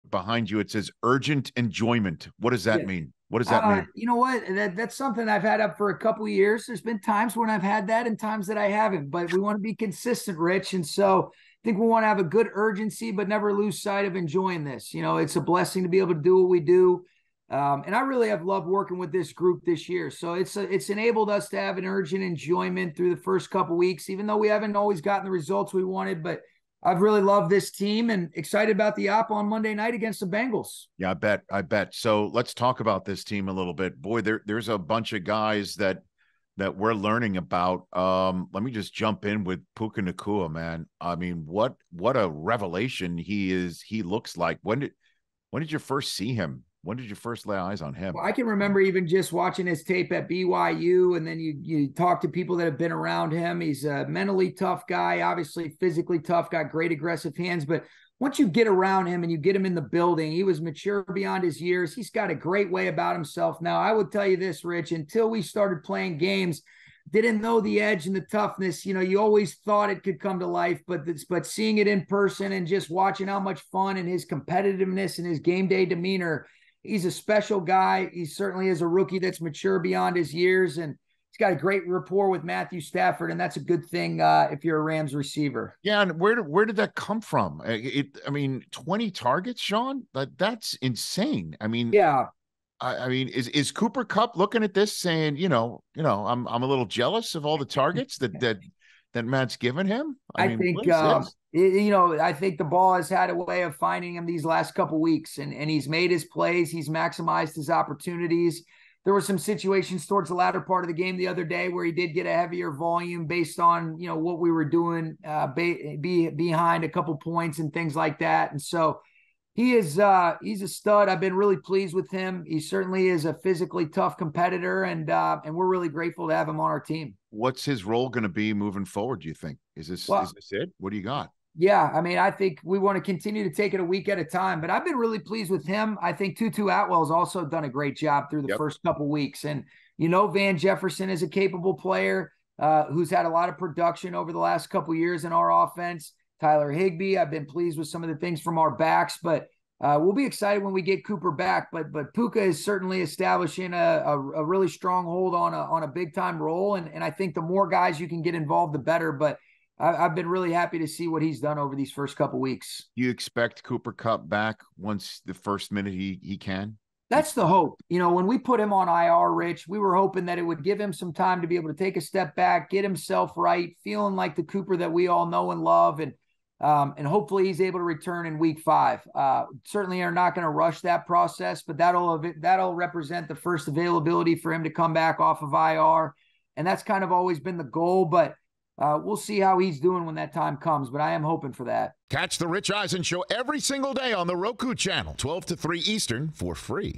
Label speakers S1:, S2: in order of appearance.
S1: behind you, it says urgent enjoyment. What does that mean? What does that mean?
S2: You know what? That's something I've had up for a couple of years. There's been times when I've had that and times that I haven't, but we want to be consistent, Rich. And so I think we want to have a good urgency, but never lose sight of enjoying this. You know, it's a blessing to be able to do what we do. And I really have loved working with this group this year. So it's enabled us to have an urgent enjoyment through the first couple of weeks, even though we haven't always gotten the results we wanted, but I've really loved this team and excited about the op on Monday night against the Bengals.
S1: Yeah, I bet. So let's talk about this team a little bit. Boy, there's a bunch of guys that we're learning about. Let me just jump in with Puka Nacua, man. I mean, what a revelation he is. He looks like. When did you first see him? When did you first lay eyes on him?
S2: Well, I can remember even just watching his tape at BYU, and then you talk to people that have been around him. He's a mentally tough guy, obviously physically tough, got great aggressive hands. But once you get around him and you get him in the building, he was mature beyond his years. He's got a great way about himself. Now, I would tell you this, Rich, until we started playing games, didn't know the edge and the toughness. You know, you always thought it could come to life, but seeing it in person and just watching how much fun and his competitiveness and his game day demeanor, he's a special guy. He certainly is a rookie that's mature beyond his years, and he's got a great rapport with Matthew Stafford, and that's a good thing if you're a Rams receiver.
S1: Yeah, and where did that come from? I mean, 20 targets, Sean? That's insane. I mean,
S2: yeah.
S1: I mean, is Cooper Kupp looking at this saying, I'm a little jealous of all the targets that Matt's given him?
S2: I think I think the ball has had a way of finding him these last couple of weeks, and he's made his plays. He's maximized his opportunities. There were some situations towards the latter part of the game the other day where he did get a heavier volume based on, what we were doing behind a couple points and things like that. And so he's a stud. I've been really pleased with him. He certainly is a physically tough competitor, and we're really grateful to have him on our team.
S1: What's his role going to be moving forward, do you think? Is this it? What do you got?
S2: Yeah, I mean, I think we want to continue to take it a week at a time, but I've been really pleased with him. I think Tutu Atwell's also done a great job through the first couple of weeks. And, Van Jefferson is a capable player who's had a lot of production over the last couple of years in our offense. Tyler Higbee, I've been pleased with some of the things from our backs, but we'll be excited when we get Cooper back. But Puka is certainly establishing a really strong hold on a big-time role, and I think the more guys you can get involved, the better. But I've been really happy to see what he's done over these first couple weeks.
S1: You expect Cooper Kupp back once the first minute he can?
S2: That's the hope. When we put him on IR, Rich, we were hoping that it would give him some time to be able to take a step back, get himself right, feeling like the Cooper that we all know and love, and hopefully he's able to return in week 5. Certainly are not going to rush that process, but that'll represent the first availability for him to come back off of IR. And that's kind of always been the goal, but we'll see how he's doing when that time comes, but I am hoping for that.
S3: Catch the Rich Eisen Show every single day on the Roku channel, 12 to 3 Eastern, for free.